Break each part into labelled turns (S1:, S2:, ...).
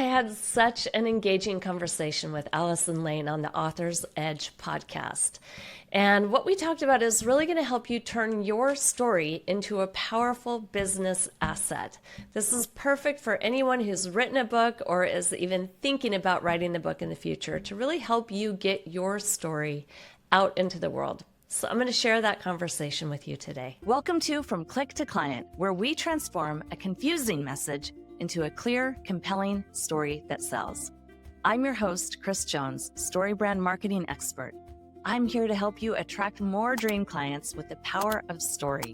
S1: had such an engaging conversation with Allison Lane on the Author's Edge podcast. And what we talked about is really going to help you turn your story into a powerful business asset. This is perfect for anyone who's written a book or is even thinking about writing a book in the future to really help you get your story out into the world. So I'm going to share that conversation with you today.
S2: Welcome to From Click to Client, where we transform a confusing message into a clear, compelling story that sells. I'm your host, Kris Jones, StoryBrand marketing expert. I'm here to help you attract more dream clients with the power of story.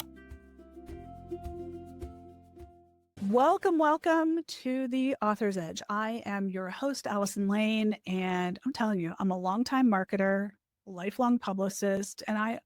S3: Welcome to the Author's Edge. I am your host, Allison Lane, and I'm telling you, I'm a longtime marketer, lifelong publicist, and I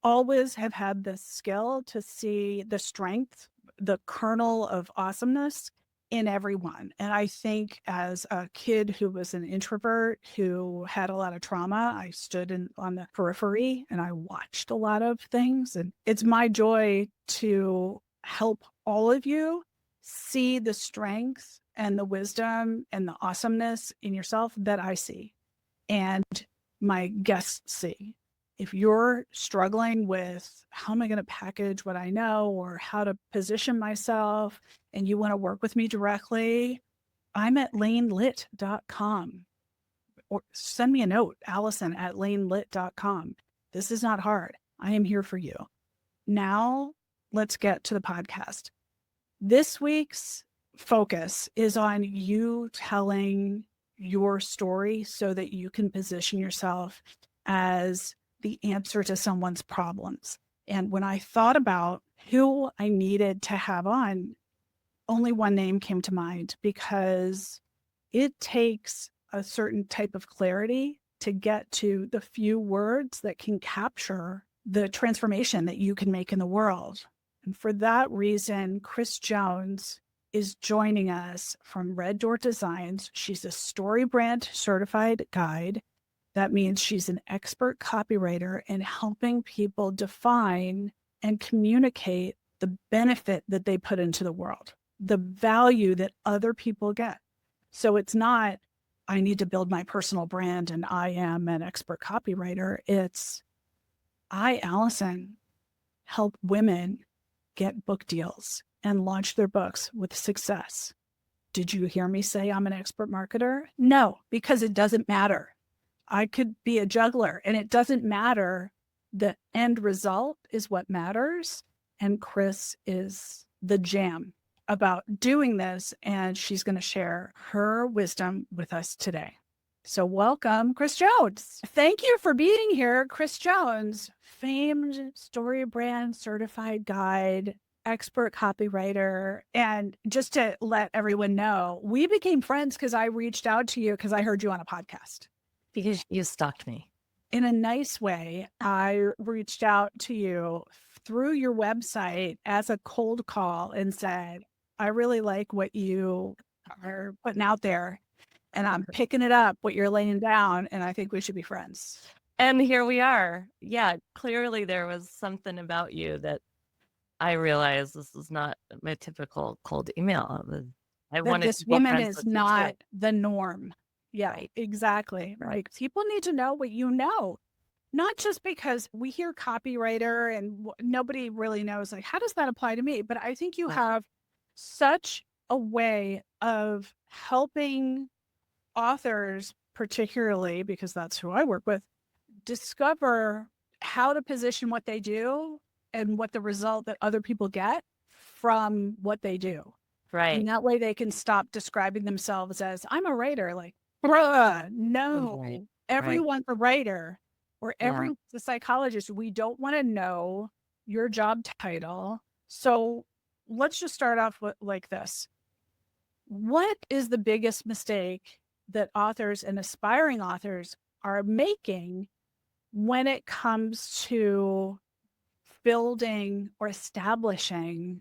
S3: always have had this skill to see the strength, the kernel of awesomeness in everyone. And I think as a kid who was an introvert, who had a lot of trauma, I stood on the periphery and I watched a lot of things. And it's my joy to help all of you see the strength and the wisdom and the awesomeness in yourself that I see and my guests see. If you're struggling with how am I going to package what I know or how to position myself and you want to work with me directly, I'm at lanelit.com or send me a note, Allison@lanelit.com. This is not hard. I am here for you. Now let's get to the podcast. This week's focus is on you telling your story so that you can position yourself as the answer to someone's problems. And when I thought about who I needed to have on, only one name came to mind because it takes a certain type of clarity to get to the few words that can capture the transformation that you can make in the world. And for that reason, Kris Jones is joining us from Red Door Designs. She's a StoryBrand certified guide. That means she's an expert copywriter in helping people define and communicate the benefit that they put into the world, the value that other people get. So it's not, I need to build my personal brand and I am an expert copywriter. It's, I, Allison, help women get book deals and launch their books with success. Did you hear me say I'm an expert marketer? No, because it doesn't matter. I could be a juggler and it doesn't matter. The end result is what matters. And Kris is the jam about doing this. And she's going to share her wisdom with us today. So welcome, Kris Jones. Thank you for being here. Kris Jones, famed StoryBrand certified guide, expert copywriter. And just to let everyone know, we became friends because I reached out to you because I heard you on a podcast.
S1: Because you stalked me.
S3: In a nice way, I reached out to you through your website as a cold call and said, I really like what you are putting out there and I'm picking it up, what you're laying down, and I think we should be friends.
S1: And here we are. Yeah, clearly there was something about you that I realized this is not my typical cold email. I wanted
S3: this
S1: to be
S3: woman
S1: friends
S3: is
S1: with you
S3: not
S1: too.
S3: the norm. Yeah,
S1: Right.
S3: exactly. Right. People need to know what you know, not just because we hear copywriter and nobody really knows, like, how does that apply to me? But I think you have such a way of helping authors, particularly because that's who I work with, discover how to position what they do and what the result that other people get from what they do.
S1: Right.
S3: And that way they can stop describing themselves as, I'm a writer. Like, bruh, no,
S1: Right.
S3: everyone's a writer or everyone's a psychologist. We don't want to know your job title. So let's just start off with like this. What is the biggest mistake that authors and aspiring authors are making when it comes to building or establishing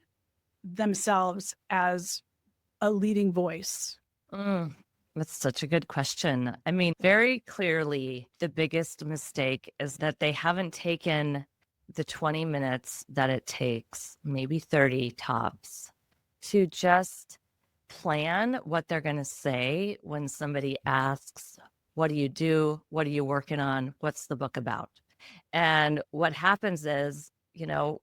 S3: themselves as a leading voice?
S1: That's such a good question. I mean, very clearly, the biggest mistake is that they haven't taken the 20 minutes that it takes, maybe 30 tops, to just
S2: plan what they're going to say when somebody asks, what do you do? What are you working on? What's the book about? And what happens is,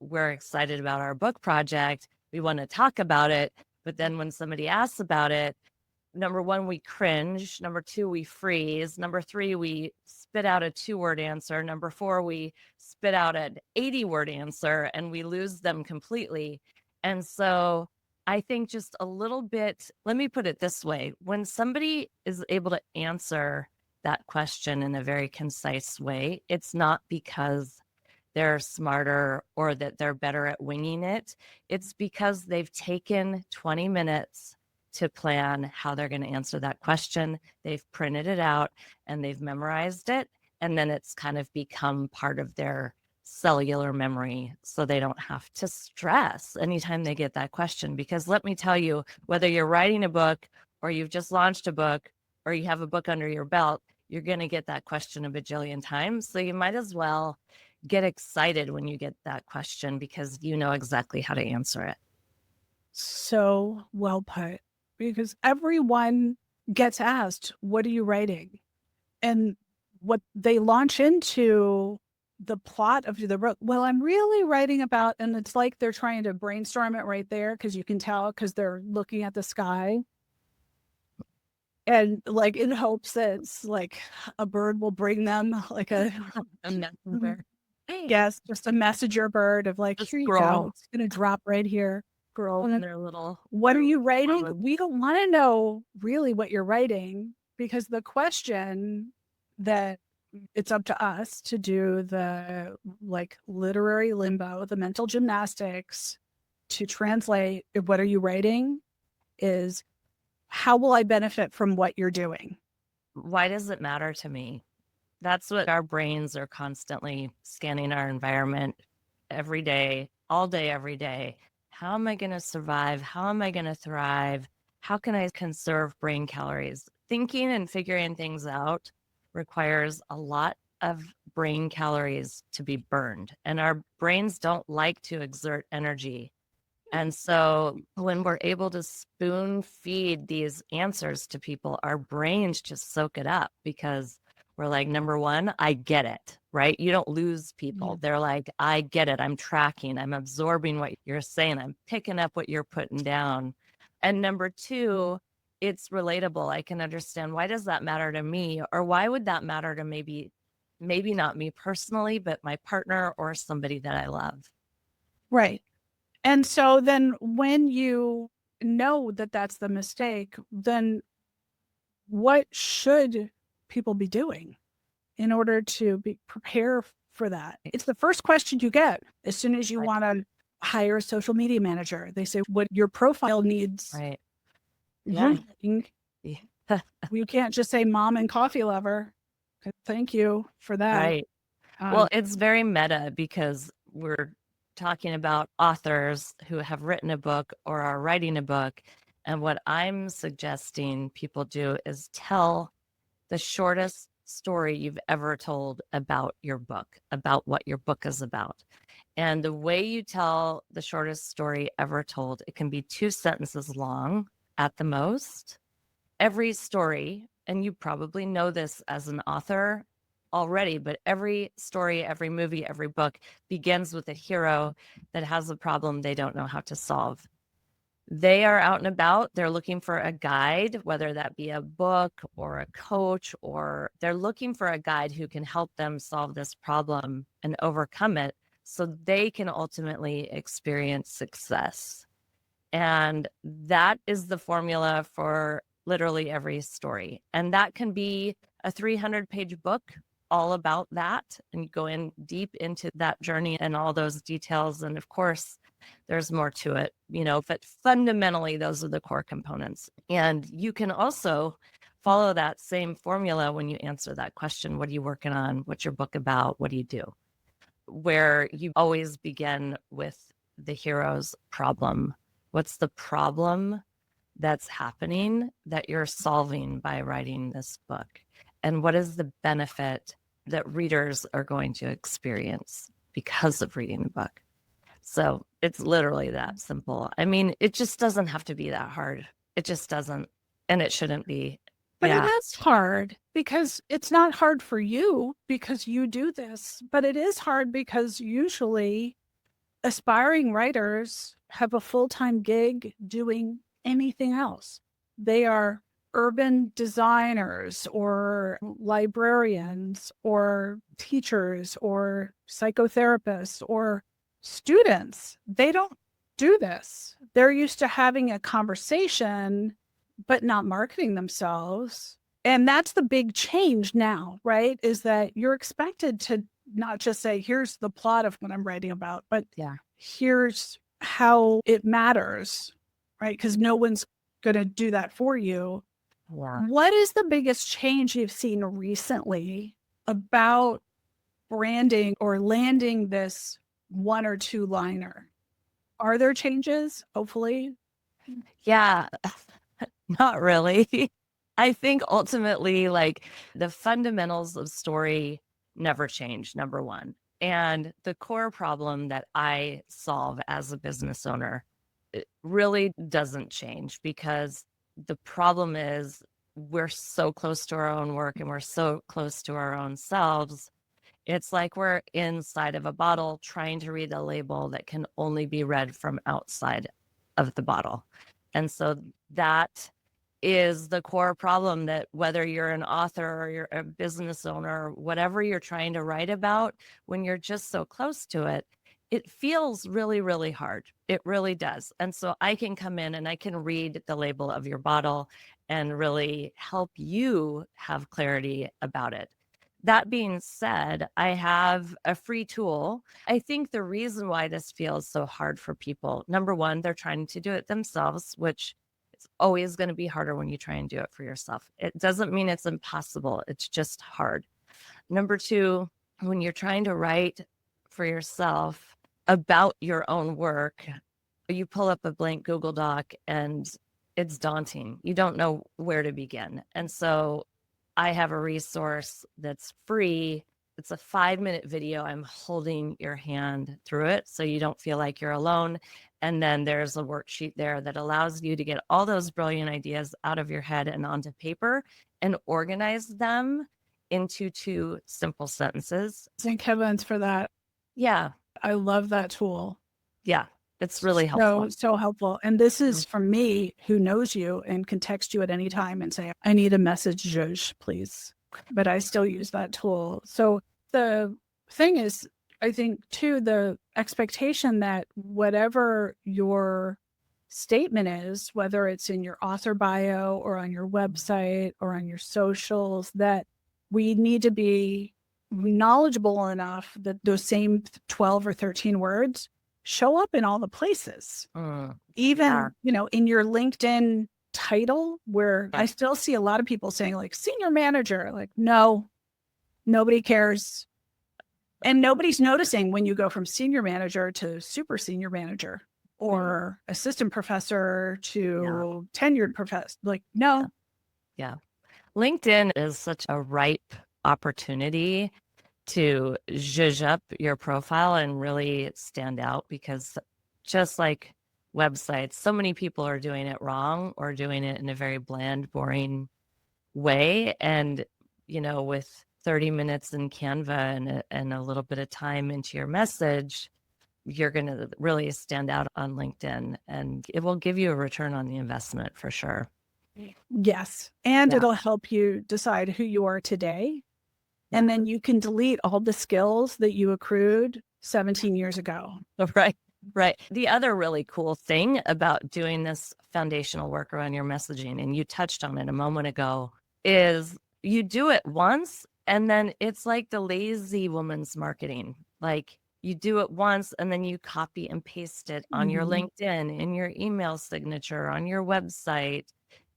S2: we're excited about our book project. We want to talk about it. But then when somebody asks about it, number one, we cringe. Number two, we freeze. Number three, we spit out a 2-word answer. Number four, we spit out an 80-word answer and we lose them completely. And so I think just a little bit, let me put it this way. When somebody is able to answer that question in a very concise way, it's not because they're smarter or that they're better at winging it. It's because they've taken 20 minutes to plan how they're going to answer that question. They've printed it out and they've memorized it. And then it's kind of become part of their cellular memory. So they don't have to stress anytime they get that question. Because let me tell you, whether you're writing a book or you've just launched a book or you have a book under your belt, you're going to get that question a bajillion times. So you might as well get excited when you get that question because you know exactly how to answer it.
S3: So well put. Because everyone gets asked, what are you writing? And what they launch into the plot of the book, well, I'm really writing about, and it's like they're trying to brainstorm it right there because you can tell because they're looking at the sky. And like in hopes that it's like a bird will bring them like a
S2: messenger.
S3: Yes, just a messenger bird of like, here you go. It's going to drop right here.
S2: Girl and their little.
S3: What are you writing? We don't want to know really what you're writing because the question that it's up to us to do the like literary limbo, the mental gymnastics to translate what are you writing is how will I benefit from what you're doing?
S2: Why does it matter to me? That's what our brains are constantly scanning our environment every day, all day, every day. How am I going to survive? How am I going to thrive? How can I conserve brain calories? Thinking and figuring things out requires a lot of brain calories to be burned. And our brains don't like to exert energy. And so when we're able to spoon feed these answers to people, our brains just soak it up because we're like, number one, I get it, right? You don't lose people. They're like, I get it. I'm tracking. I'm absorbing what you're saying. I'm picking up what you're putting down. And number two, it's relatable. I can understand, why does that matter to me? Or why would that matter to maybe not me personally, but my partner or somebody that I love?
S3: Right. And so then when you know that that's the mistake, then what should people be doing in order to prepare for that? It's the first question you get as soon as you want to hire a social media manager. They say what your profile needs.
S2: Right.
S3: Yeah. You can't just say mom and coffee lover. Thank you for that.
S2: Right. Well, it's very meta because we're talking about authors who have written a book or are writing a book. And what I'm suggesting people do is tell the shortest story you've ever told about your book, about what your book is about. And the way you tell the shortest story ever told, it can be 2 sentences long at the most. Every story, and you probably know this as an author already, but every story, every movie, every book begins with a hero that has a problem they don't know how to solve. They are out and about. They're looking for a guide, whether that be a book or a coach, or they're looking for a guide who can help them solve this problem and overcome it so they can ultimately experience success. And that is the formula for literally every story. And that can be a 300-page book all about that, and you go in deep into that journey and all those details. And of course, there's more to it, but fundamentally, those are the core components. And you can also follow that same formula when you answer that question. What are you working on? What's your book about? What do you do? Where you always begin with the hero's problem. What's the problem that's happening that you're solving by writing this book? And what is the benefit that readers are going to experience because of reading the book? So it's literally that simple. I mean, it just doesn't have to be that hard.
S1: It just doesn't, and it shouldn't be.
S3: But it
S1: Yeah.
S3: is hard because it's not hard for you because you do this, but it is hard because usually aspiring writers have a full-time gig doing anything else. They are urban designers or librarians or teachers or psychotherapists or students. They don't do this. They're used to having a conversation, but not marketing themselves. And that's the big change now, right? Is that you're expected to not just say, here's the plot of what I'm writing about, but here's how it matters, right? Because no one's going to do that for you.
S1: Yeah.
S3: What is the biggest change you've seen recently about branding or landing this 1 or 2 liner? Are there changes? Hopefully.
S1: Yeah. Not really. I think ultimately, like, the fundamentals of story never change, number one. And the core problem that I solve as a business owner, it really doesn't change, because the problem is we're so close to our own work and we're so close to our own selves. It's like we're inside of a bottle trying to read a label that can only be read from outside of the bottle. And so that is the core problem, that whether you're an author or you're a business owner, whatever you're trying to write about, when you're just so close to it, it feels really, really hard. It really does. And so I can come in and I can read the label of your bottle and really help you have clarity about it. That being said, I have a free tool. I think the reason why this feels so hard for people, number one, they're trying to do it themselves, which is always going to be harder when you try and do it for yourself. It doesn't mean it's impossible. It's just hard. Number two, when you're trying to write for yourself about your own work, you pull up a blank Google Doc and it's daunting. You don't know where to begin. And so I have a resource that's free. It's a 5-minute video. I'm holding your hand through it so you don't feel like you're alone. And then there's a worksheet there that allows you to get all those brilliant ideas out of your head and onto paper and organize them into 2 simple sentences.
S3: Thank heavens for that.
S1: Yeah.
S3: I love that tool.
S1: Yeah. It's really helpful.
S3: So helpful. And this is from me, who knows you and can text you at any time and say, I need a message, Zhuzh, please. But I still use that tool. So the thing is, I think too, the expectation that whatever your statement is, whether it's in your author bio or on your website or on your socials, that we need to be knowledgeable enough that those same 12 or 13 words show up in all the places. Even, in your LinkedIn title, where I still see a lot of people saying like senior manager, like, no, nobody cares. And nobody's noticing when you go from senior manager to super senior manager or assistant professor to tenured professor. Like, no.
S1: Yeah. LinkedIn is such a ripe opportunity to zhuzh up your profile and really stand out, because just like websites, so many people are doing it wrong or doing it in a very bland, boring way. And, with 30 minutes in Canva and a little bit of time into your message, you're going to really stand out on LinkedIn, and it will give you a return on the investment for sure.
S3: Yes. And it'll help you decide who you are today. And then you can delete all the skills that you accrued 17 years ago.
S1: Right. Right. The other really cool thing about doing this foundational work around your messaging, and you touched on it a moment ago, is you do it once and then it's like the lazy woman's marketing. Like, you do it once and then you copy and paste it on your LinkedIn, in your email signature, on your website,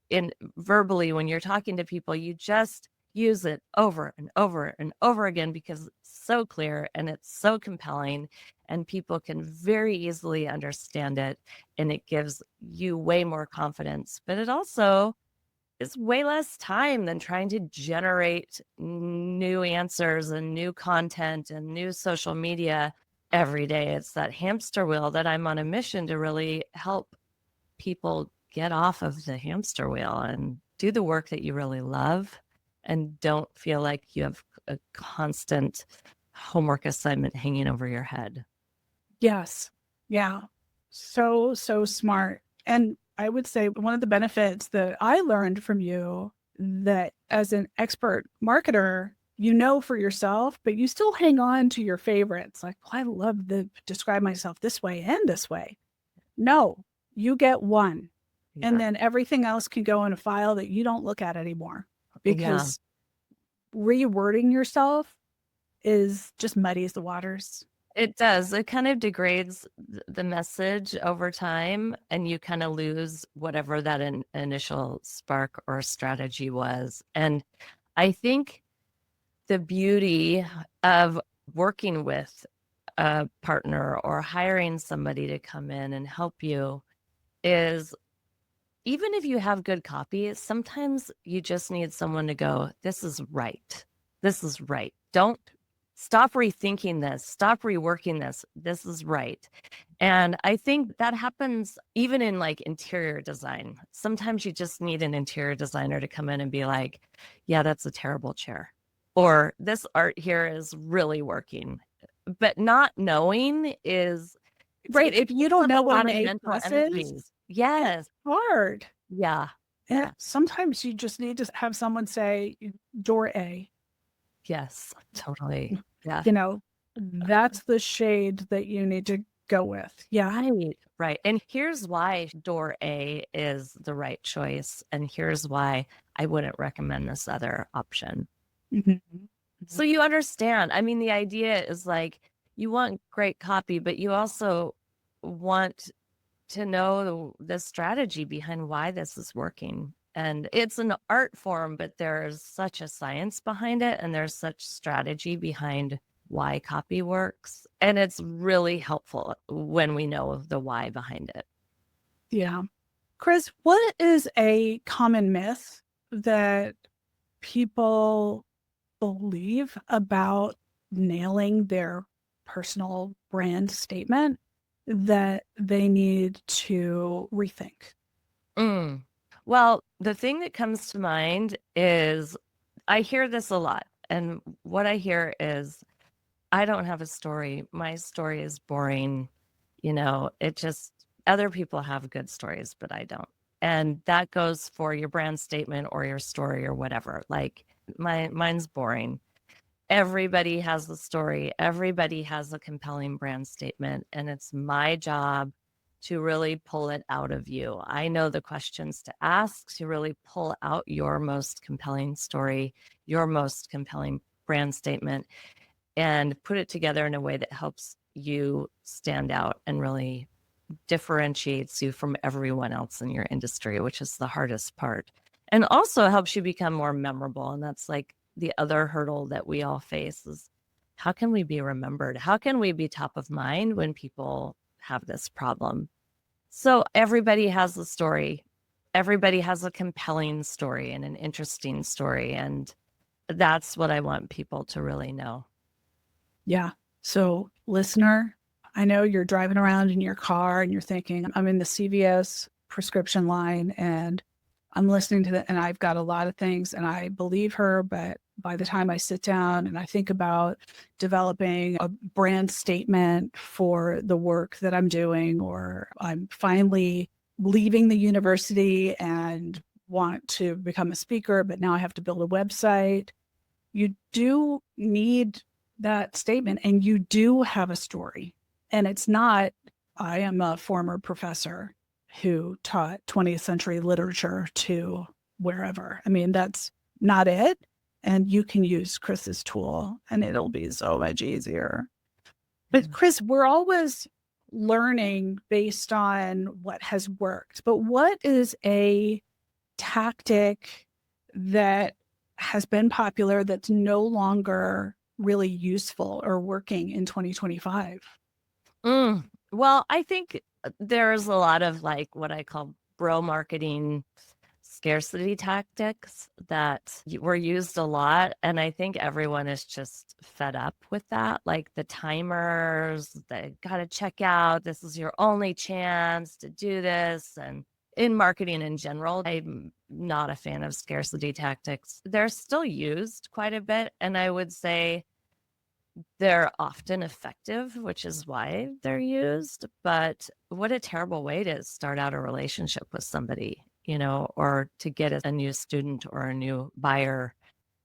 S1: in verbally when you're talking to people. You just use it over and over and over again because it's so clear and it's so compelling, and people can very easily understand it, and it gives you way more confidence. But it also is way less time than trying to generate new answers and new content and new social media every day. It's that hamster wheel that I'm on a mission to really help people
S2: get off of the hamster wheel and do the work that you really love, and don't feel like you have a constant homework assignment hanging over your head.
S3: Yes. Yeah. So, so smart. And I would say one of the benefits that I learned from you, that as an expert marketer, you know for yourself, but you still hang on to your favorites. Like, well, I love to describe myself this way and this way. No, you get one.
S2: Yeah.
S3: And then everything else can go in a file that you don't look at anymore, because rewording yourself is just muddies the waters.
S2: It does. It kind of degrades the message over time, and you kind of lose whatever that initial spark or strategy was. And I think the beauty of working with a partner or hiring somebody to come in and help you is, even if you have good copy, sometimes you just need someone to go, this is right. This is right. Don't stop rethinking this. Stop reworking this. This is right. And I think that happens even in like interior design. Sometimes you just need an interior designer to come in and be like, yeah, that's a terrible chair. Or this art here is really working. But not knowing is
S3: Right. If you don't know what an A
S2: mental
S3: plus
S2: energy.
S3: is,
S2: Yes.
S3: it's hard.
S2: Yeah.
S3: And sometimes you just need to have someone say, door A.
S2: Yes, totally. Yeah.
S3: You know, that's the shade that you need to go with. Yeah.
S2: Right. Right. And here's why door A is the right choice. And here's why I wouldn't recommend this other option. So you understand. I mean, the idea is like, you want great copy, but you also want to know the strategy behind why this is working. And it's an art form, but there's such a science behind it, and there's such strategy behind why copy works. And it's really helpful when we know the why behind it.
S3: Yeah. Kris, what is a common myth that people believe about nailing their personal brand statement that they need to rethink?
S2: Well, the thing that comes to mind is, I hear this a lot. And what I hear is, I don't have a story. My story is boring. It just, other people have good stories, but I don't. And that goes for your brand statement or your story or whatever. Like, mine's boring. Everybody has a story. Everybody has a compelling brand statement. And it's my job to really pull it out of you. I know the questions to ask to really pull out your most compelling story, your most compelling brand statement, and put it together in a way that helps you stand out and really differentiates you from everyone else in your industry, which is the hardest part. And also helps you become more memorable. And that's like the other hurdle that we all face is, how can we be remembered? How can we be top of mind when people have this problem? So everybody has a story. Everybody has a compelling story and an interesting story. And that's what I want people to really know.
S3: Yeah. So, listener, I know you're driving around in your car and you're thinking, I'm in the CVS prescription line and I'm listening to and I've got a lot of things and I believe her, but by the time I sit down and I think about developing a brand statement for the work that I'm doing, or I'm finally leaving the university and want to become a speaker, but now I have to build a website, you do need that statement and you do have a story. And it's not, I am a former professor who taught 20th century literature to wherever. I mean, that's not it. And you can use Kris's tool and it'll be so much easier. But Kris, we're always learning based on what has worked. But what is a tactic that has been popular that's no longer really useful or working in 2025?
S2: Well, I think there's a lot of like what I call bro marketing scarcity tactics that were used a lot. And I think everyone is just fed up with that. Like the timers, they got to check out. This is your only chance to do this. And in marketing in general, I'm not a fan of scarcity tactics. They're still used quite a bit, and I would say they're often effective, which is why they're used. But what a terrible way to start out a relationship with somebody, or to get a new student or a new buyer,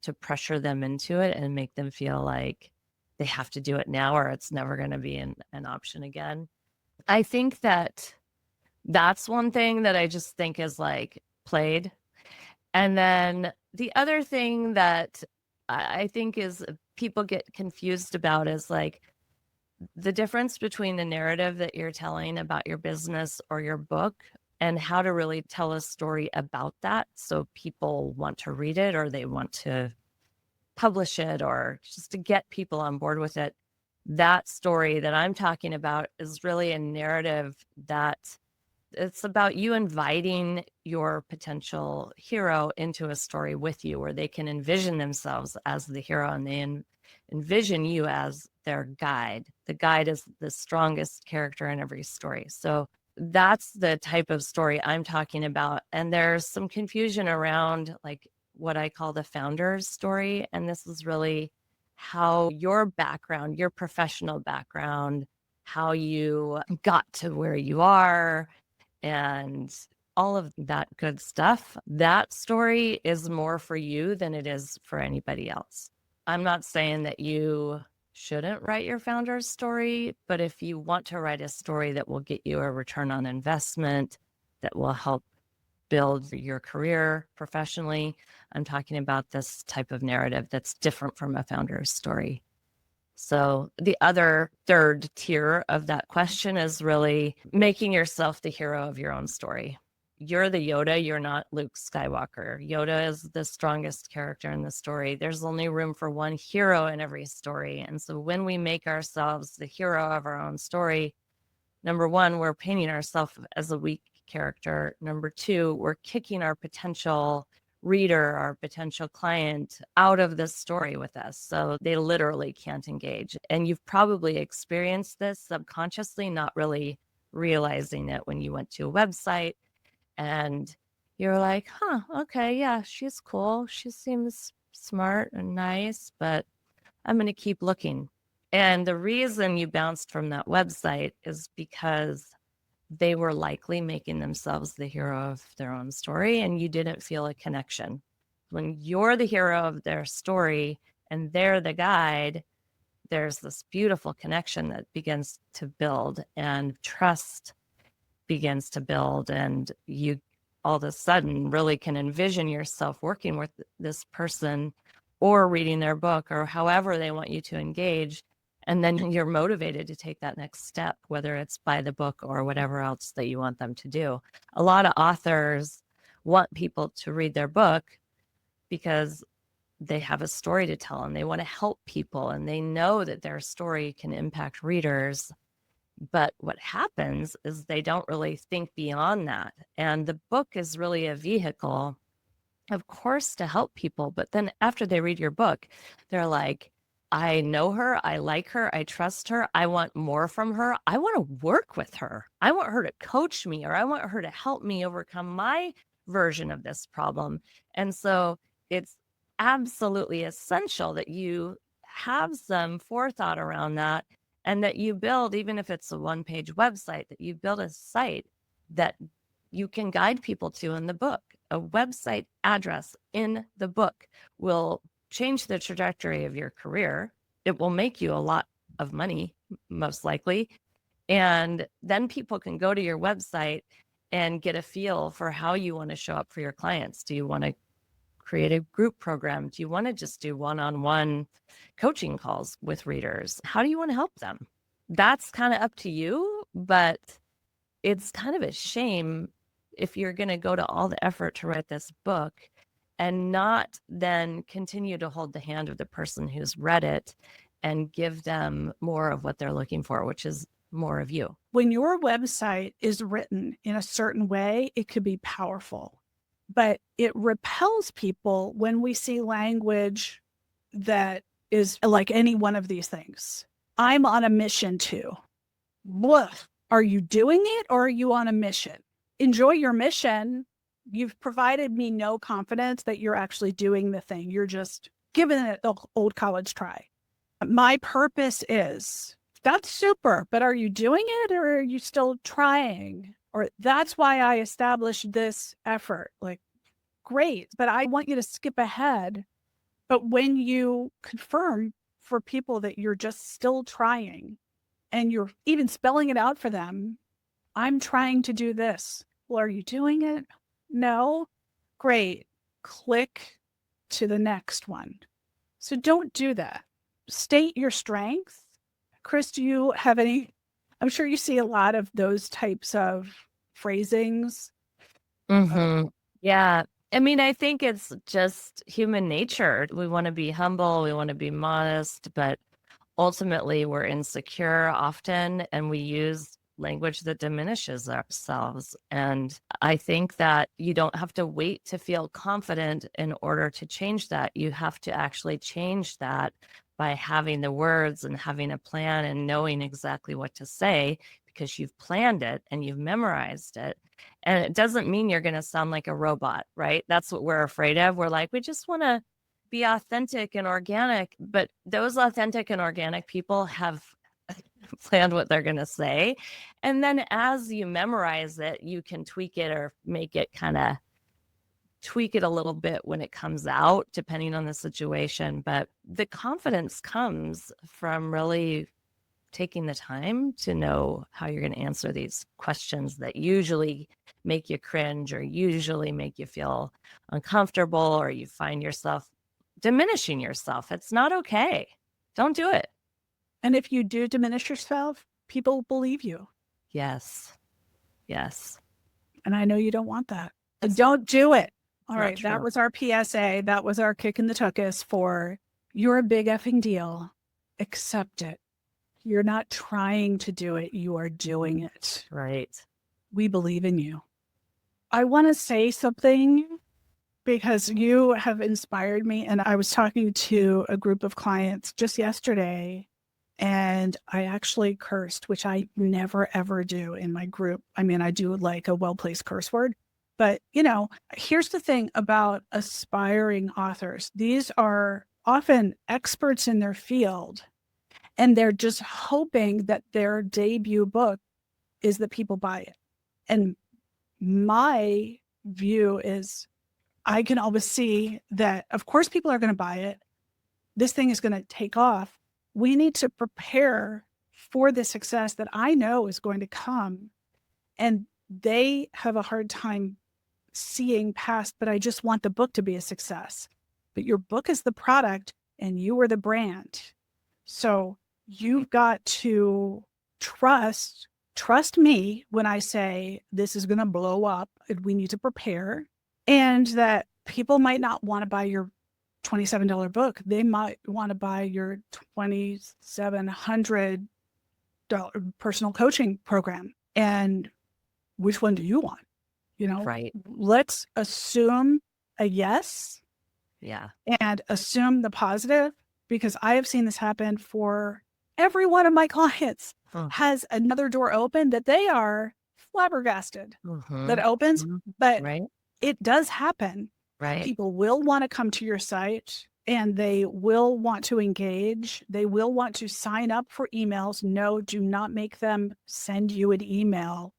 S2: to pressure them into it and make them feel like they have to do it now or it's never going to be an option again. I think that's one thing that I just think is like played. And then the other thing that I think is people get confused about is like the difference between the narrative that you're telling about your business or your book and how to really tell a story about that. So people want to read it or they want to publish it or just to get people on board with it. That story that I'm talking about is really a narrative that it's about you inviting your potential hero into a story with you where they can envision themselves as the hero and they envision you as their guide. The guide is the strongest character in every story. So that's the type of story I'm talking about. And there's some confusion around like what I call the founder's story. And this is really how your background, your professional background, how you got to where you are, and all of that good stuff. That story is more for you than it is for anybody else. I'm not saying that you shouldn't write your founder's story, but if you want to write a story that will get you a return on investment, that will help build your career professionally, I'm talking about this type of narrative that's different from a founder's story. So the other third tier of that question is really making yourself the hero of your own story. You're the Yoda, you're not Luke Skywalker. Yoda is the strongest character in the story. There's only room for one hero in every story. And so when we make ourselves the hero of our own story, number one, we're painting ourselves as a weak character. Number two, we're kicking our potential reader, our potential client out of this story with us. So they literally can't engage. And you've probably experienced this subconsciously, not really realizing it when you went to a website and you're like, okay, yeah, she's cool. She seems smart and nice, but I'm going to keep looking. And the reason you bounced from that website is because they were likely making themselves the hero of their own story and you didn't feel a connection. When you're the hero of their story and they're the guide, there's this beautiful connection that begins to build and trust begins to build, and you all of a sudden really can envision yourself working with this person or reading their book or however they want you to engage. And then you're motivated to take that next step, whether it's buy the book or whatever else that you want them to do. A lot of authors want people to read their book because they have a story to tell and they want to help people and they know that their story can impact readers. But what happens is they don't really think beyond that. And the book is really a vehicle, of course, to help people. But then after they read your book, they're like, I know her, I like her, I trust her, I want more from her, I want to work with her, I want her to coach me, or I want her to help me overcome my version of this problem. And so it's absolutely essential that you have some forethought around that and that you build, even if it's a one-page website, that you build a site that you can guide people to in the book. A website address in the book will change the trajectory of your career. It will make you a lot of money, most likely. And then people can go to your website and get a feel for how you want to show up for your clients. Do you want to create a group program? Do you want to just do one-on-one coaching calls with readers? How do you want to help them? That's kind of up to you, but it's kind of a shame if you're going to go to all the effort to write this book and not then continue to hold the hand of the person who's read it and give them more of what they're looking for, which is more of you.
S3: When your website is written in a certain way, it could be powerful, but it repels people when we see language that is like any one of these things. I'm on a mission to. Blah. Are you doing it or are you on a mission? enjoy your mission. You've provided me no confidence that you're actually doing the thing. You're just giving it the old college try. My purpose is, that's super, but are you doing it or are you still trying? Or that's why I established this effort. Like, great, but I want you to skip ahead. But when you confirm for people that you're just still trying and you're even spelling it out for them, I'm trying to do this. Well, are you doing it? No. Great. Click to the next one. So don't do that. State your strengths. Kris, do you have any? I'm sure you see a lot of those types of phrasings.
S1: Yeah. I mean, I think it's just human nature. We want to be humble, we want to be modest, but ultimately we're insecure often, and we use language that diminishes ourselves. And I think that you don't have to wait to feel confident in order to change that. You have to actually change that by having the words and having a plan and knowing exactly what to say, because you've planned it and you've memorized it. And it doesn't mean you're going to sound like a robot, right? That's what we're afraid of. We're like, we just want to be authentic and organic. But those authentic and organic people have planned what they're going to say. And then as you memorize it, you can tweak it or make it tweak it a little bit when it comes out, depending on the situation. But the confidence comes from really taking the time to know how you're going to answer these questions that usually make you cringe or usually make you feel uncomfortable, or you find yourself diminishing yourself. It's not okay. Don't do it.
S3: And if you do diminish yourself, people believe you.
S1: Yes. Yes.
S3: And I know you don't want that. Don't do it. All right.
S1: True.
S3: That was our PSA. That was our kick in the tuchus for, you're a big effing deal. Accept it. You're not trying to do it. You are doing it.
S1: Right.
S3: We believe in you. I want to say something because you have inspired me. And I was talking to a group of clients just yesterday, and I actually cursed, which I never, ever do in my group. I mean, I do like a well-placed curse word. But, here's the thing about aspiring authors. These are often experts in their field, and they're just hoping that their debut book is that people buy it. And my view is, I can always see that, of course, people are going to buy it. This thing is going to take off. We need to prepare for the success that I know is going to come. And they have a hard time seeing past, but I just want the book to be a success. But your book is the product and you are the brand. So you've got to trust me when I say this is going to blow up and we need to prepare, and that people might not want to buy your $27 book. They might want to buy your $2,700 personal coaching program. And which one do you want?
S1: Right.
S3: Let's assume a yes.
S1: Yeah.
S3: And assume the positive, because I have seen this happen for every one of my clients. Has another door open that they are flabbergasted that opens, but
S1: right.
S3: It does happen.
S1: Right.
S3: People will want to come to your site and they will want to engage. They will want to sign up for emails. No, do not make them send you an email.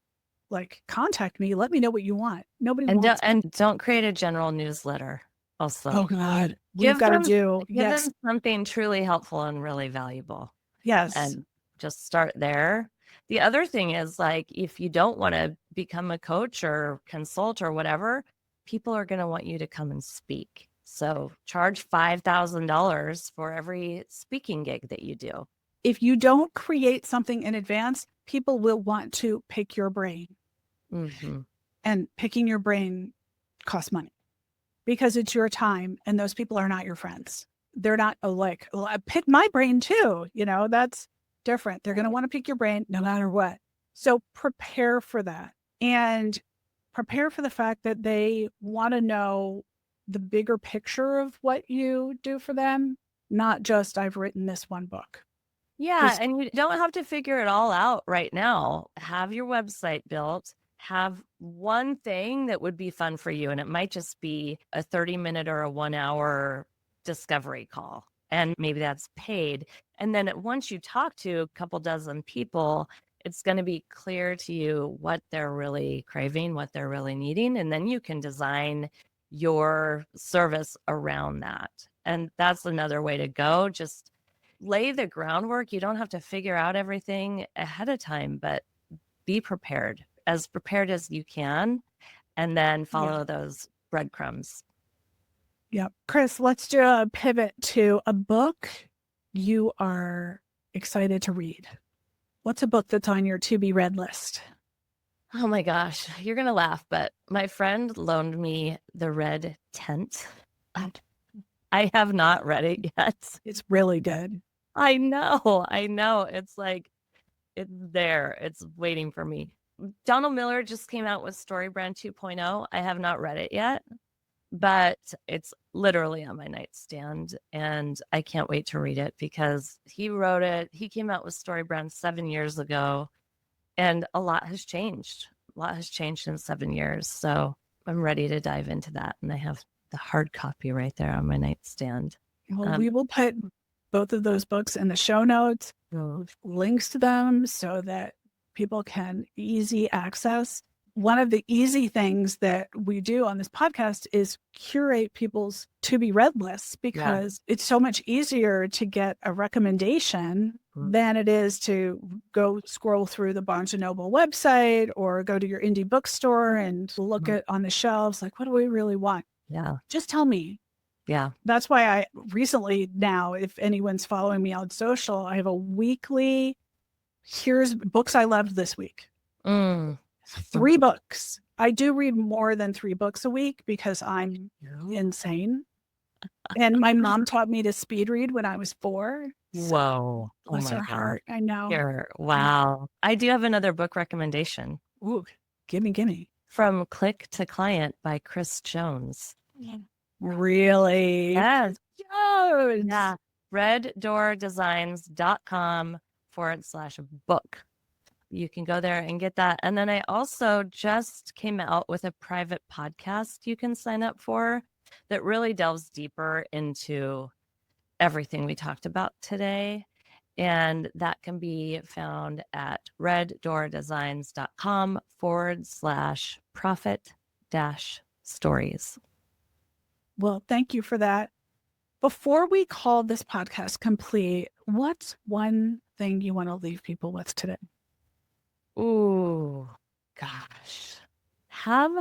S3: Like, contact me. Let me know what you want. Nobody wants.
S1: And don't create a general newsletter. Also,
S3: oh God, we've got to do.
S1: Give them something truly helpful and really valuable.
S3: Yes,
S1: and just start there. The other thing is, like, if you don't want to become a coach or consult or whatever, people are going to want you to come and speak. So charge $5,000 for every speaking gig that you do.
S3: If you don't create something in advance, people will want to pick your brain. And picking your brain costs money because it's your time, and those people are not your friends. They're not like, well, pick my brain too. That's different. They're going to want to pick your brain no matter what. So prepare for that, and prepare for the fact that they want to know the bigger picture of what you do for them, not just, I've written this one book.
S1: Yeah. And you don't have to figure it all out right now. Have your website built, have one thing that would be fun for you. And it might just be a 30-minute or a 1-hour discovery call. And maybe that's paid. And then once you talk to a couple dozen people, it's going to be clear to you what they're really craving, what they're really needing. And then you can design your service around that. And that's another way to go. Just lay the groundwork. You don't have to figure out everything ahead of time, but be prepared as you can, and then follow those breadcrumbs.
S3: Yeah. Kris, let's do a pivot to a book you are excited to read. What's a book that's on your to be read list?
S1: Oh my gosh, you're going to laugh, but my friend loaned me The Red Tent. I have not read it yet.
S3: It's really good.
S1: I know. It's like, it's there. It's waiting for me. Donald Miller just came out with StoryBrand 2.0. I have not read it yet, but it's literally on my nightstand, and I can't wait to read it because he wrote it. He came out with StoryBrand 7 years ago, and a lot has changed. A lot has changed in 7 years. So I'm ready to dive into that. And I have the hard copy right there on my nightstand.
S3: Well, we will put both of those books in the show notes, links to them so that people can easy access. One of the easy things that we do on this podcast is curate people's to be read lists, because it's so much easier to get a recommendation than it is to go scroll through the Barnes & Noble website or go to your indie bookstore and look at on the shelves, like, what do we really want?
S1: Yeah.
S3: Just tell me.
S1: Yeah.
S3: That's why I recently now, if anyone's following me on social, I have a weekly, here's books I loved this week. 3 books. I do read more than 3 books a week because I'm insane. And my mom taught me to speed read when I was 4.
S1: Whoa.
S3: Bless her heart. I know.
S1: Wow. I do have another book recommendation.
S3: Ooh, gimme.
S1: From Click to Client by Kris Jones.
S3: Really?
S1: Yes.
S3: Jones.
S1: Yeah. reddoordesigns.com/book. You can go there and get that. And then I also just came out with a private podcast you can sign up for that really delves deeper into everything we talked about today. And that can be found at reddoordesigns.com/profit-stories.
S3: Well, thank you for that. Before we call this podcast complete, what's one thing you want to leave people with today?
S1: Ooh, gosh. Have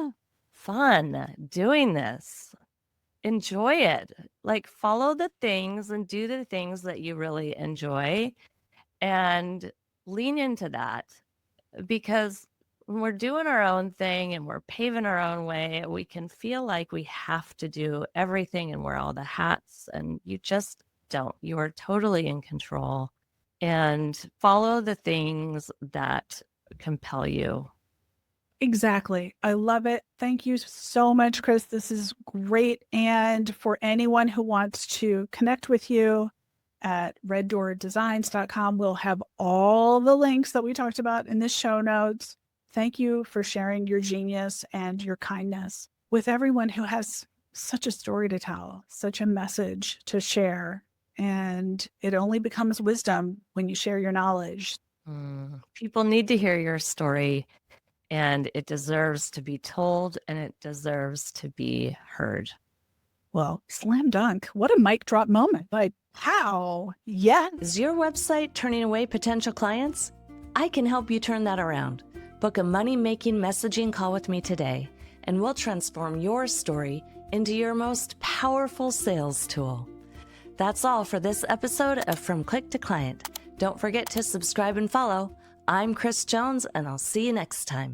S1: fun doing this. Enjoy it. Like, follow the things and do the things that you really enjoy and lean into that, because when we're doing our own thing and we're paving our own way, we can feel like we have to do everything and wear all the hats, and you just don't. You are totally in control, and follow the things that compel you.
S3: Exactly. I love it. Thank you so much, Kris. This is great. And for anyone who wants to connect with you at reddoordesigns.com, we'll have all the links that we talked about in the show notes. Thank you for sharing your genius and your kindness with everyone who has such a story to tell, such a message to share. And it only becomes wisdom when you share your knowledge.
S1: People need to hear your story, and it deserves to be told, and it deserves to be heard.
S3: Well, slam dunk. What a mic drop moment. Like, how? Yeah.
S2: Is your website turning away potential clients? I can help you turn that around. Book a money-making messaging call with me today, and we'll transform your story into your most powerful sales tool. That's all for this episode of From Click to Client. Don't forget to subscribe and follow. I'm Kris Jones, and I'll see you next time.